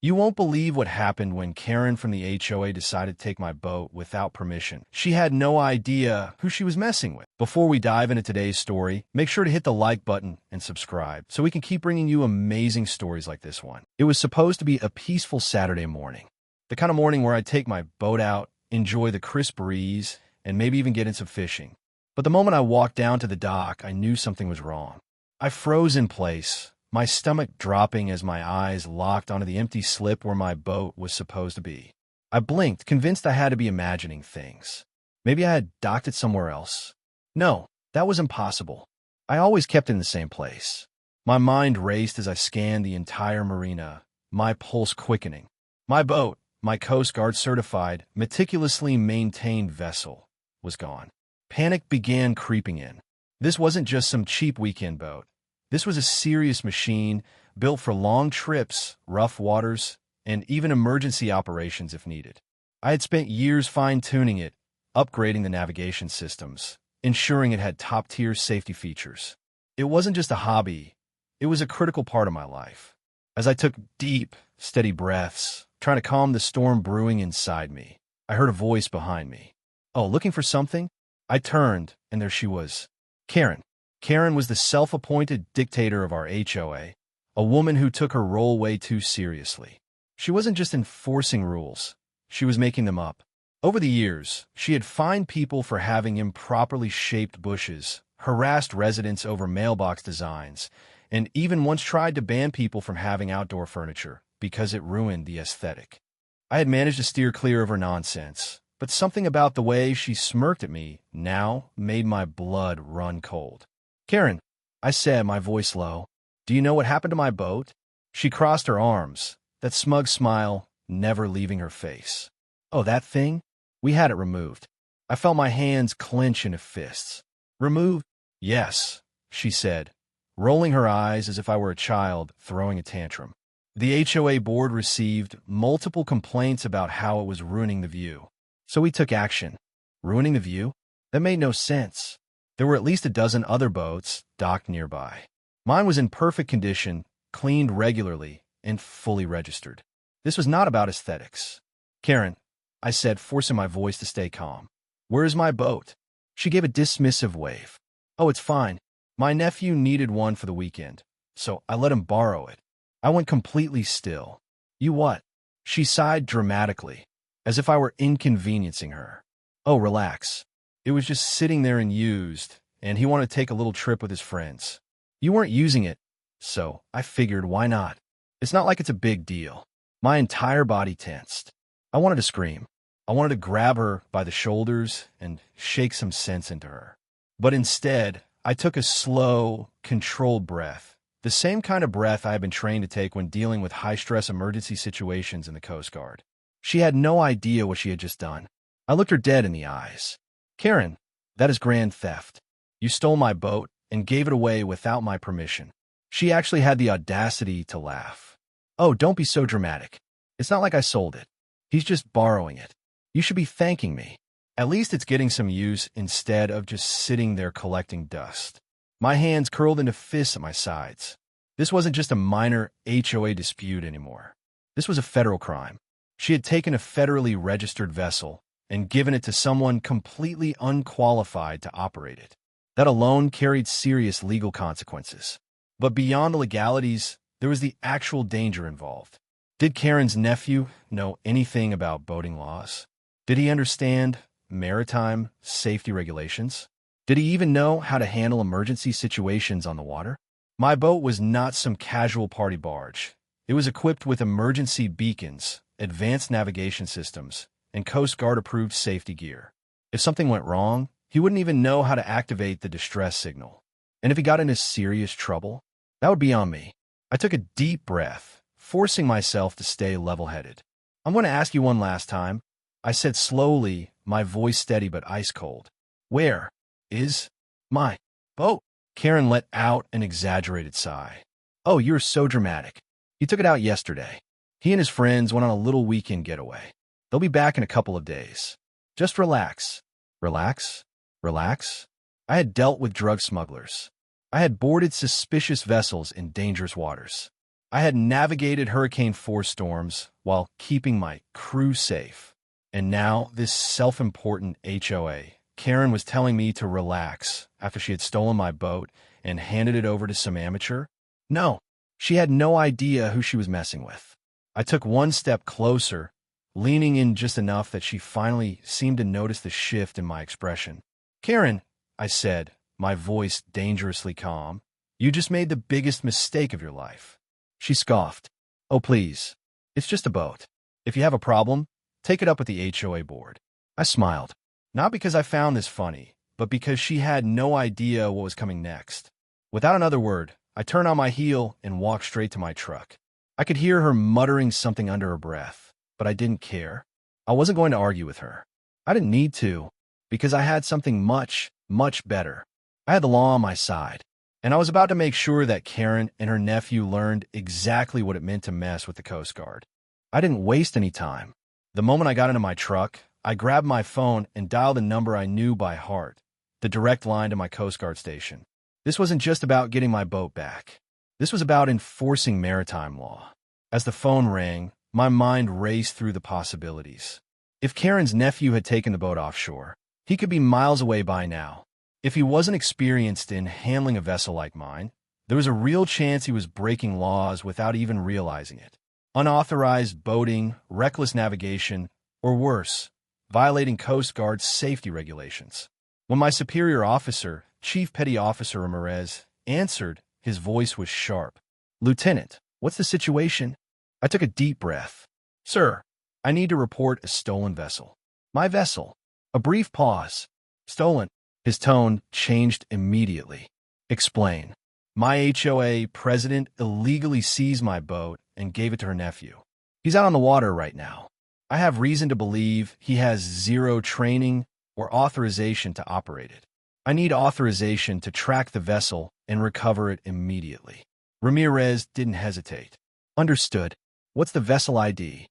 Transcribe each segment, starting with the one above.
You won't believe what happened when Karen from the HOA decided to take my boat without permission. She had no idea who she was messing with. Before we dive into today's story, make sure to hit the like button and subscribe so we can keep bringing you amazing stories like this one. It was supposed to be a peaceful Saturday morning. The kind of morning where I'd take my boat out, enjoy the crisp breeze, and maybe even get into fishing. But the moment I walked down to the dock, I knew something was wrong. I froze in place, my stomach dropping as my eyes locked onto the empty slip where my boat was supposed to be. I blinked, convinced I had to be imagining things. Maybe I had docked it somewhere else. No, that was impossible. I always kept it in the same place. My mind raced as I scanned the entire marina, my pulse quickening. My boat, my Coast Guard certified, meticulously maintained vessel, was gone. Panic began creeping in. This wasn't just some cheap weekend boat. This was a serious machine built for long trips, rough waters, and even emergency operations if needed. I had spent years fine-tuning it, upgrading the navigation systems, ensuring it had top-tier safety features. It wasn't just a hobby, it was a critical part of my life. As I took deep, steady breaths, trying to calm the storm brewing inside me, I heard a voice behind me. Oh, looking for something? I turned, and there she was. Karen. Karen was the self-appointed dictator of our HOA, a woman who took her role way too seriously. She wasn't just enforcing rules, she was making them up. Over the years, she had fined people for having improperly shaped bushes, harassed residents over mailbox designs, and even once tried to ban people from having outdoor furniture because it ruined the aesthetic. I had managed to steer clear of her nonsense, but something about the way she smirked at me now made my blood run cold. Karen, I said, my voice low, do you know what happened to my boat? She crossed her arms, that smug smile never leaving her face. Oh, that thing? We had it removed. I felt my hands clench into fists. Removed? Yes, she said, rolling her eyes as if I were a child throwing a tantrum. The HOA board received multiple complaints about how it was ruining the view. So we took action. Ruining the view? That made no sense. There were at least a dozen other boats docked nearby. Mine was in perfect condition, cleaned regularly, and fully registered. This was not about aesthetics. Karen, I said, forcing my voice to stay calm. Where is my boat? She gave a dismissive wave. Oh, it's fine. My nephew needed one for the weekend, so I let him borrow it. I went completely still. You what? She sighed dramatically, as if I were inconveniencing her. Oh, relax. It was just sitting there and used, and he wanted to take a little trip with his friends. You weren't using it, so I figured why not? It's not like it's a big deal. My entire body tensed. I wanted to scream. I wanted to grab her by the shoulders and shake some sense into her. But instead, I took a slow, controlled breath, the same kind of breath I had been trained to take when dealing with high-stress emergency situations in the Coast Guard. She had no idea what she had just done. I looked her dead in the eyes. Karen, that is grand theft. You stole my boat and gave it away without my permission. She actually had the audacity to laugh. Oh, don't be so dramatic. It's not like I sold it. He's just borrowing it. You should be thanking me. At least it's getting some use instead of just sitting there collecting dust. My hands curled into fists at my sides. This wasn't just a minor HOA dispute anymore. This was a federal crime. She had taken a federally registered vessel and given it to someone completely unqualified to operate it. That alone carried serious legal consequences. But beyond the legalities, there was the actual danger involved. Did Karen's nephew know anything about boating laws? Did he understand maritime safety regulations? Did he even know how to handle emergency situations on the water? My boat was not some casual party barge. It was equipped with emergency beacons, advanced navigation systems, and Coast Guard-approved safety gear. If something went wrong, he wouldn't even know how to activate the distress signal. And if he got into serious trouble, that would be on me. I took a deep breath, forcing myself to stay level-headed. I'm going to ask you one last time, I said slowly, my voice steady but ice-cold. Where is my boat? Karen let out an exaggerated sigh. Oh, you're so dramatic. He took it out yesterday. He and his friends went on a little weekend getaway. They'll be back in a couple of days. Just relax. Relax? Relax? I had dealt with drug smugglers. I had boarded suspicious vessels in dangerous waters. I had navigated Hurricane 4 storms while keeping my crew safe. And now, this self-important HOA. Karen was telling me to relax after she had stolen my boat and handed it over to some amateur? No, she had no idea who she was messing with. I took one step closer, leaning in just enough that she finally seemed to notice the shift in my expression. Karen, I said, my voice dangerously calm, you just made the biggest mistake of your life. She scoffed. Oh, please. It's just a boat. If you have a problem, take it up with the HOA board. I smiled, not because I found this funny, but because she had no idea what was coming next. Without another word, I turned on my heel and walked straight to my truck. I could hear her muttering something under her breath, but I didn't care. I wasn't going to argue with her. I didn't need to, because I had something much, much better. I had the law on my side, and I was about to make sure that Karen and her nephew learned exactly what it meant to mess with the Coast Guard. I didn't waste any time. The moment I got into my truck, I grabbed my phone and dialed a number I knew by heart, the direct line to my Coast Guard station. This wasn't just about getting my boat back. This was about enforcing maritime law. As the phone rang, my mind raced through the possibilities. If Karen's nephew had taken the boat offshore, he could be miles away by now. If he wasn't experienced in handling a vessel like mine, there was a real chance he was breaking laws without even realizing it. Unauthorized boating, reckless navigation, or worse, violating Coast Guard's safety regulations. When my superior officer, Chief Petty Officer Ramirez, answered, his voice was sharp. Lieutenant, what's the situation? I took a deep breath. Sir, I need to report a stolen vessel. My vessel. A brief pause. Stolen. His tone changed immediately. Explain. My HOA president illegally seized my boat and gave it to her nephew. He's out on the water right now. I have reason to believe he has zero training or authorization to operate it. I need authorization to track the vessel and recover it immediately. Ramirez didn't hesitate. Understood. What's the vessel ID?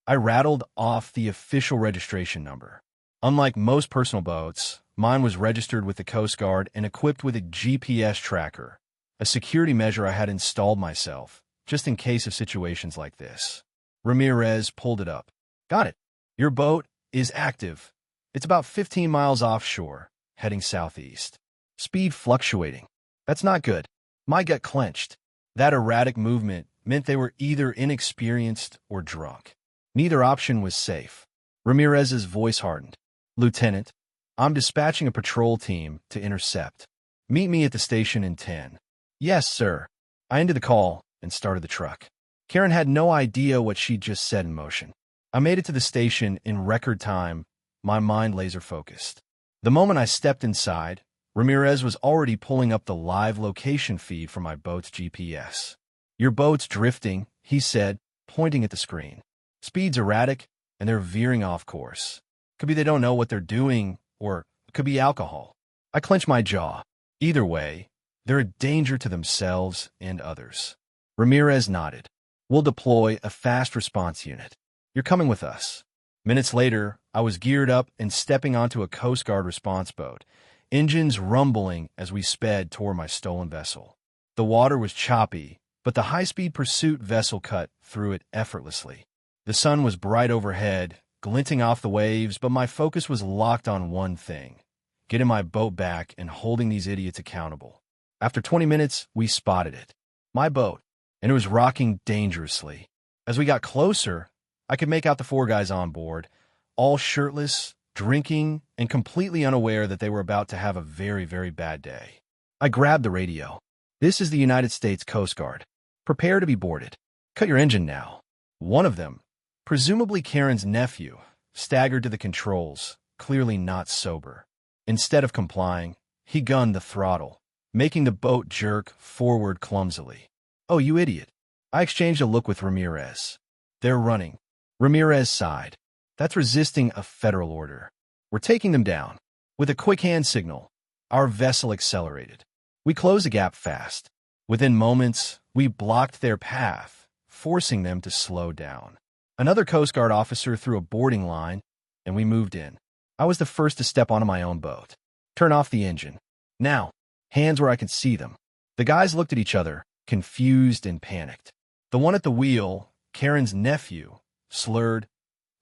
I rattled off the official registration number. Unlike most personal boats, mine was registered with the Coast Guard and equipped with a GPS tracker, a security measure I had installed myself, just in case of situations like this. Ramirez pulled it up. Got it. Your boat is active. It's about 15 miles offshore, heading southeast. Speed fluctuating. That's not good. My gut clenched. That erratic movement meant they were either inexperienced or drunk. Neither option was safe. Ramirez's voice hardened. Lieutenant, I'm dispatching a patrol team to intercept. Meet me at the station in 10. Yes, sir. I ended the call and started the truck. Karen had no idea what she'd just set in motion. I made it to the station in record time, my mind laser-focused. The moment I stepped inside, Ramirez was already pulling up the live location feed from my boat's GPS. Your boat's drifting, he said, pointing at the screen. Speed's erratic, and they're veering off course. Could be they don't know what they're doing, or it could be alcohol. I clenched my jaw. Either way, they're a danger to themselves and others. Ramirez nodded. We'll deploy a fast response unit. You're coming with us. Minutes later, I was geared up and stepping onto a Coast Guard response boat, engines rumbling as we sped toward my stolen vessel. The water was choppy, but the high-speed pursuit vessel cut through it effortlessly. The sun was bright overhead, glinting off the waves, but my focus was locked on one thing: getting my boat back and holding these idiots accountable. After 20 minutes, we spotted it. My boat, and it was rocking dangerously. As we got closer, I could make out the 4 guys on board, all shirtless, drinking, and completely unaware that they were about to have a very, very bad day. I grabbed the radio. This is the United States Coast Guard. Prepare to be boarded. Cut your engine now. One of them, presumably Karen's nephew, staggered to the controls, clearly not sober. Instead of complying, he gunned the throttle, making the boat jerk forward clumsily. Oh, you idiot. I exchanged a look with Ramirez. They're running. Ramirez sighed. That's resisting a federal order. We're taking them down. With a quick hand signal, our vessel accelerated. We closed the gap fast. Within moments, we blocked their path, forcing them to slow down. Another Coast Guard officer threw a boarding line, and we moved in. I was the first to step onto my own boat. Turn off the engine. Now, hands where I could see them. The guys looked at each other, confused and panicked. The one at the wheel, Karen's nephew, slurred,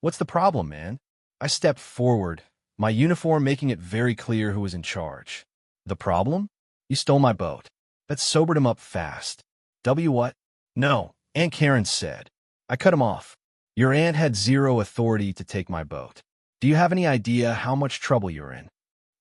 "What's the problem, man?" I stepped forward, my uniform making it very clear who was in charge. "The problem? You stole my boat." That sobered him up fast. What? "No," Aunt Karen said. I cut him off. "Your aunt had zero authority to take my boat. Do you have any idea how much trouble you're in?"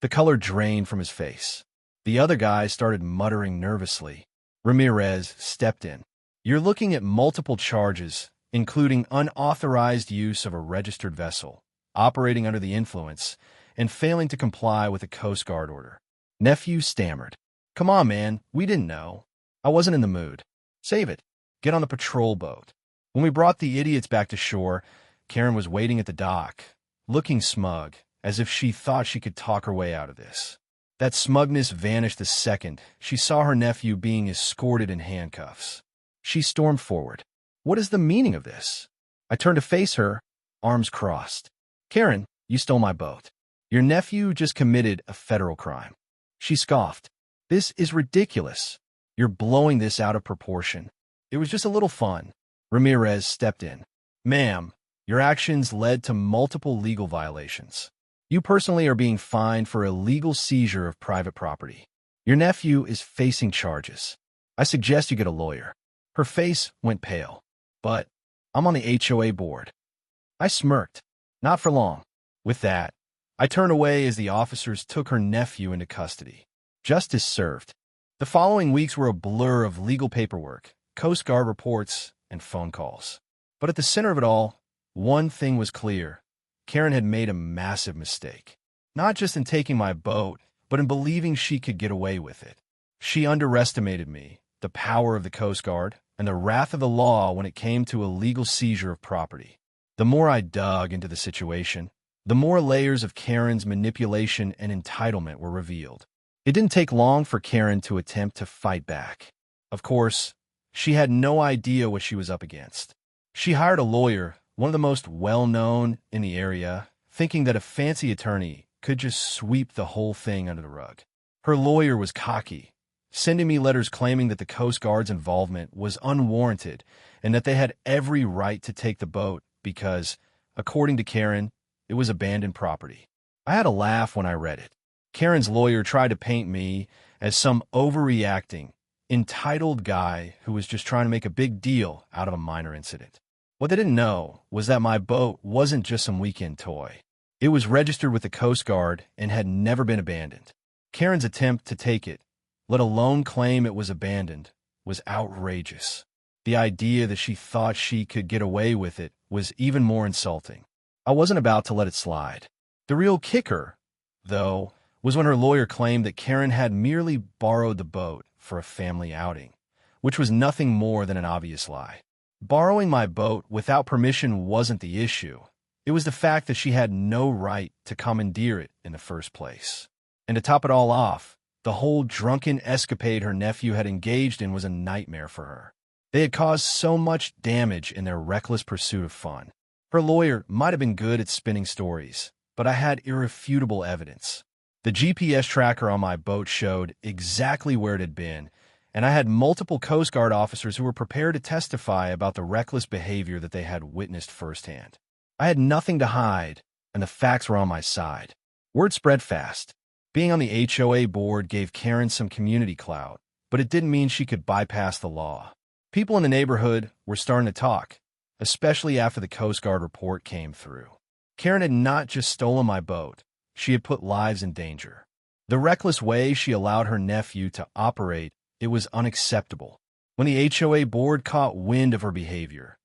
The color drained from his face. The other guy started muttering nervously. Ramirez stepped in. "You're looking at multiple charges, including unauthorized use of a registered vessel, operating under the influence, and failing to comply with a Coast Guard order." Nephew stammered. "Come on, man, we didn't know. I wasn't in the mood." "Save it. Get on the patrol boat." When we brought the idiots back to shore, Karen was waiting at the dock, looking smug, as if she thought she could talk her way out of this. That smugness vanished the second she saw her nephew being escorted in handcuffs. She stormed forward. "What is the meaning of this?" I turned to face her, arms crossed. "Karen, you stole my boat. Your nephew just committed a federal crime." She scoffed. "This is ridiculous. You're blowing this out of proportion. It was just a little fun." Ramirez stepped in. "Ma'am, your actions led to multiple legal violations. You personally are being fined for illegal seizure of private property. Your nephew is facing charges. I suggest you get a lawyer." Her face went pale. "But I'm on the HOA board." I smirked. "Not for long." With that, I turned away as the officers took her nephew into custody. Justice served. The following weeks were a blur of legal paperwork, Coast Guard reports, and phone calls. But at the center of it all, one thing was clear. Karen had made a massive mistake. Not just in taking my boat, but in believing she could get away with it. She underestimated me, the power of the Coast Guard, and the wrath of the law when it came to illegal seizure of property. The more I dug into the situation, the more layers of Karen's manipulation and entitlement were revealed. It didn't take long for Karen to attempt to fight back. Of course, she had no idea what she was up against. She hired a lawyer, one of the most well-known in the area, thinking that a fancy attorney could just sweep the whole thing under the rug. Her lawyer was cocky, sending me letters claiming that the Coast Guard's involvement was unwarranted and that they had every right to take the boat because, according to Karen, it was abandoned property. I had a laugh when I read it. Karen's lawyer tried to paint me as some overreacting, entitled guy who was just trying to make a big deal out of a minor incident. What they didn't know was that my boat wasn't just some weekend toy. It was registered with the Coast Guard and had never been abandoned. Karen's attempt to take it, let alone claim it was abandoned, was outrageous. The idea that she thought she could get away with it was even more insulting. I wasn't about to let it slide. The real kicker, though, was when her lawyer claimed that Karen had merely borrowed the boat for a family outing, which was nothing more than an obvious lie. Borrowing my boat without permission wasn't the issue. It was the fact that she had no right to commandeer it in the first place. And to top it all off, the whole drunken escapade her nephew had engaged in was a nightmare for her. They had caused so much damage in their reckless pursuit of fun. Her lawyer might have been good at spinning stories, but I had irrefutable evidence. The GPS tracker on my boat showed exactly where it had been, and I had multiple Coast Guard officers who were prepared to testify about the reckless behavior that they had witnessed firsthand. I had nothing to hide, and the facts were on my side. Word spread fast. Being on the HOA board gave Karen some community clout, but it didn't mean she could bypass the law. People in the neighborhood were starting to talk, especially after the Coast Guard report came through. Karen had not just stolen my boat. She had put lives in danger. The reckless way she allowed her nephew to operate, it was unacceptable. When the HOA board caught wind of her behavior,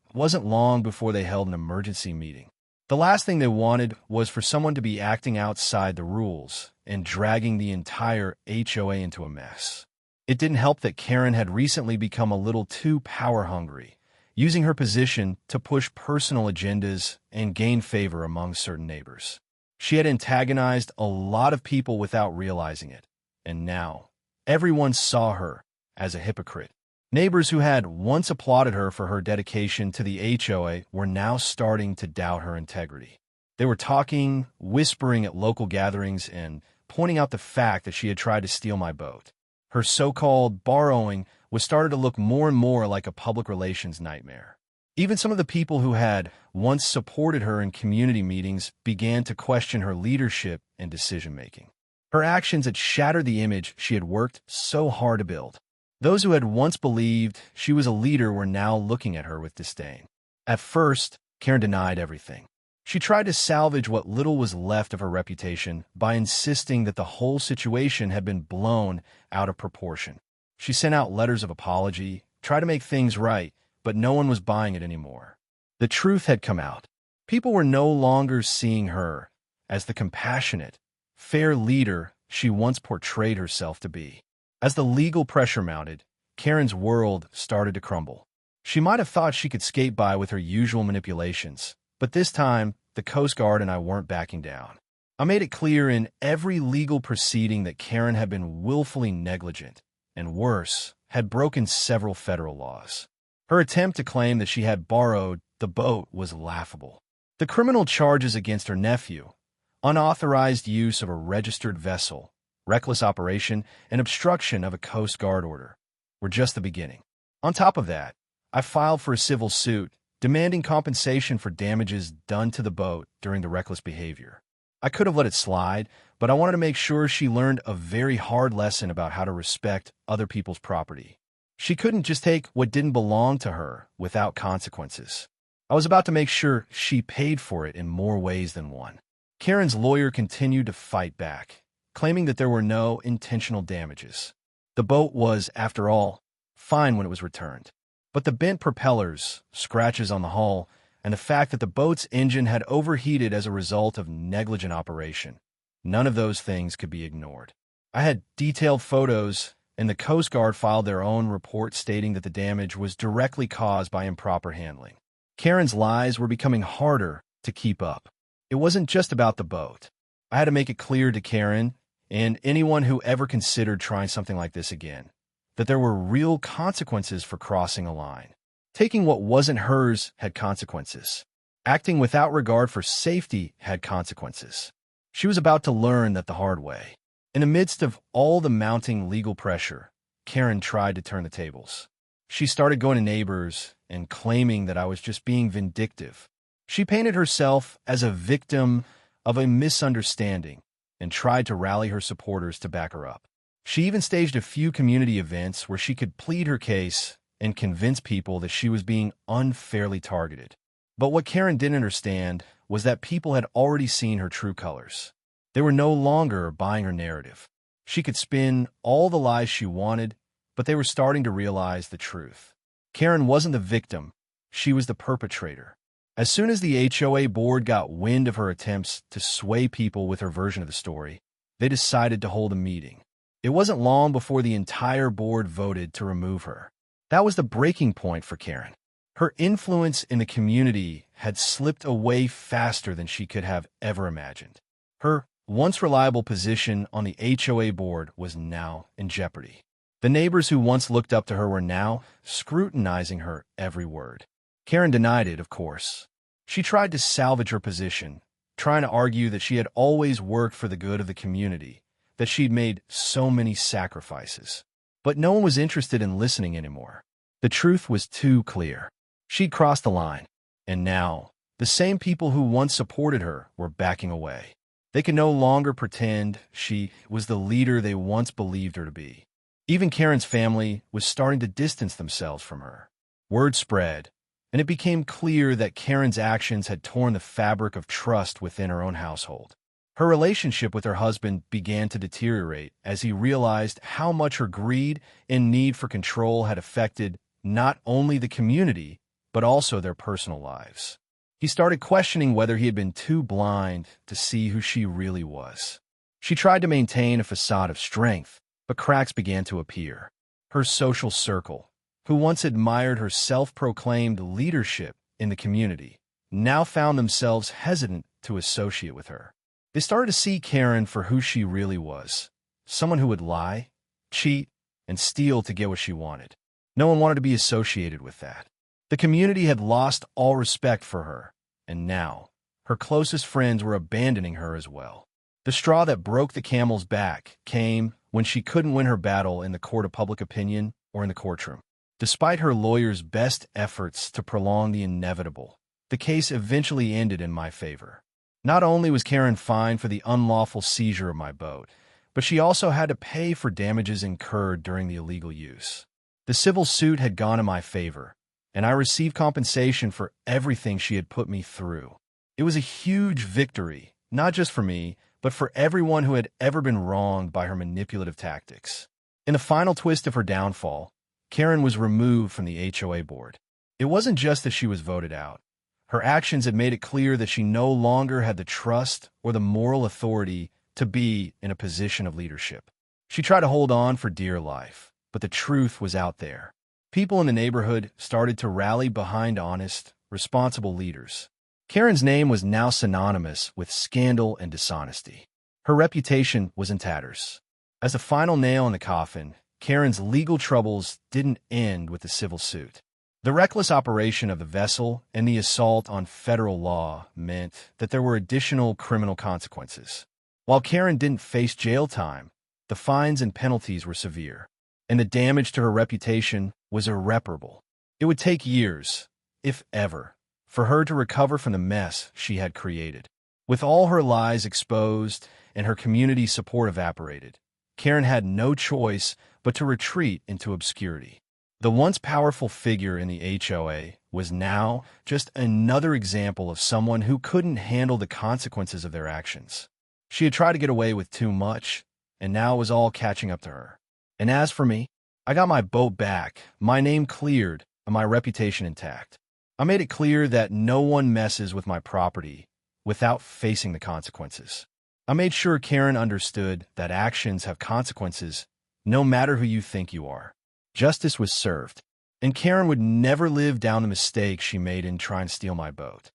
it wasn't long before they held an emergency meeting. The last thing they wanted was for someone to be acting outside the rules and dragging the entire HOA into a mess. It didn't help that Karen had recently become a little too power-hungry, using her position to push personal agendas and gain favor among certain neighbors. She had antagonized a lot of people without realizing it, and now everyone saw her as a hypocrite. Neighbors who had once applauded her for her dedication to the HOA were now starting to doubt her integrity. They were talking, whispering at local gatherings, and pointing out the fact that she had tried to steal my boat. Her so-called borrowing was starting to look more and more like a public relations nightmare. Even some of the people who had once supported her in community meetings began to question her leadership and decision-making. Her actions had shattered the image she had worked so hard to build. Those who had once believed she was a leader were now looking at her with disdain. At first, Karen denied everything. She tried to salvage what little was left of her reputation by insisting that the whole situation had been blown out of proportion. She sent out letters of apology, tried to make things right, but no one was buying it anymore. The truth had come out. People were no longer seeing her as the compassionate, fair leader she once portrayed herself to be. As the legal pressure mounted, Karen's world started to crumble. She might have thought she could skate by with her usual manipulations, but this time, the Coast Guard and I weren't backing down. I made it clear in every legal proceeding that Karen had been willfully negligent, and worse, had broken several federal laws. Her attempt to claim that she had borrowed the boat was laughable. The criminal charges against her nephew, unauthorized use of a registered vessel, reckless operation, and obstruction of a Coast Guard order, were just the beginning. On top of that, I filed for a civil suit demanding compensation for damages done to the boat during the reckless behavior. I could have let it slide, but I wanted to make sure she learned a very hard lesson about how to respect other people's property. She couldn't just take what didn't belong to her without consequences. I was about to make sure she paid for it in more ways than one. Karen's lawyer continued to fight back, claiming that there were no intentional damages. The boat was, after all, fine when it was returned. But the bent propellers, scratches on the hull, and the fact that the boat's engine had overheated as a result of negligent operation, none of those things could be ignored. I had detailed photos, and the Coast Guard filed their own report stating that the damage was directly caused by improper handling. Karen's lies were becoming harder to keep up. It wasn't just about the boat. I had to make it clear to Karen, and anyone who ever considered trying something like this again, that there were real consequences for crossing a line. Taking what wasn't hers had consequences. Acting without regard for safety had consequences. She was about to learn that the hard way. In the midst of all the mounting legal pressure, Karen tried to turn the tables. She started going to neighbors and claiming that I was just being vindictive. She painted herself as a victim of a misunderstanding and tried to rally her supporters to back her up. She even staged a few community events where she could plead her case and convince people that she was being unfairly targeted. But what Karen didn't understand was that people had already seen her true colors. They were no longer buying her narrative. She could spin all the lies she wanted, but they were starting to realize the truth. Karen wasn't the victim, she was the perpetrator. As soon as the HOA board got wind of her attempts to sway people with her version of the story, they decided to hold a meeting. It wasn't long before the entire board voted to remove her. That was the breaking point for Karen. Her influence in the community had slipped away faster than she could have ever imagined. Her once reliable position on the HOA board was now in jeopardy. The neighbors who once looked up to her were now scrutinizing her every word. Karen denied it, of course. She tried to salvage her position, trying to argue that she had always worked for the good of the community, that she'd made so many sacrifices. But no one was interested in listening anymore. The truth was too clear. She'd crossed the line, and now, the same people who once supported her were backing away. They could no longer pretend she was the leader they once believed her to be. Even Karen's family was starting to distance themselves from her. Word spread, and it became clear that Karen's actions had torn the fabric of trust within her own household. Her relationship with her husband began to deteriorate as he realized how much her greed and need for control had affected not only the community, but also their personal lives. He started questioning whether he had been too blind to see who she really was. She tried to maintain a facade of strength, but cracks began to appear. Her social circle, who once admired her self-proclaimed leadership in the community, now found themselves hesitant to associate with her. They started to see Karen for who she really was, someone who would lie, cheat, and steal to get what she wanted. No one wanted to be associated with that. The community had lost all respect for her, and now, her closest friends were abandoning her as well. The straw that broke the camel's back came when she couldn't win her battle in the court of public opinion or in the courtroom. Despite her lawyer's best efforts to prolong the inevitable, the case eventually ended in my favor. Not only was Karen fined for the unlawful seizure of my boat, but she also had to pay for damages incurred during the illegal use. The civil suit had gone in my favor, and I received compensation for everything she had put me through. It was a huge victory, not just for me, but for everyone who had ever been wronged by her manipulative tactics. In the final twist of her downfall, Karen was removed from the HOA board. It wasn't just that she was voted out. Her actions had made it clear that she no longer had the trust or the moral authority to be in a position of leadership. She tried to hold on for dear life, but the truth was out there. People in the neighborhood started to rally behind honest, responsible leaders. Karen's name was now synonymous with scandal and dishonesty. Her reputation was in tatters. As the final nail in the coffin, Karen's legal troubles didn't end with the civil suit. The reckless operation of the vessel and the assault on federal law meant that there were additional criminal consequences. While Karen didn't face jail time, the fines and penalties were severe, and the damage to her reputation was irreparable. It would take years, if ever, for her to recover from the mess she had created. With all her lies exposed and her community support evaporated, Karen had no choice but to retreat into obscurity. The once powerful figure in the HOA was now just another example of someone who couldn't handle the consequences of their actions. She had tried to get away with too much, and now it was all catching up to her. And as for me, I got my boat back, my name cleared, and my reputation intact. I made it clear that no one messes with my property without facing the consequences. I made sure Karen understood that actions have consequences, no matter who you think you are. Justice was served, and Karen would never live down the mistake she made in trying to steal my boat.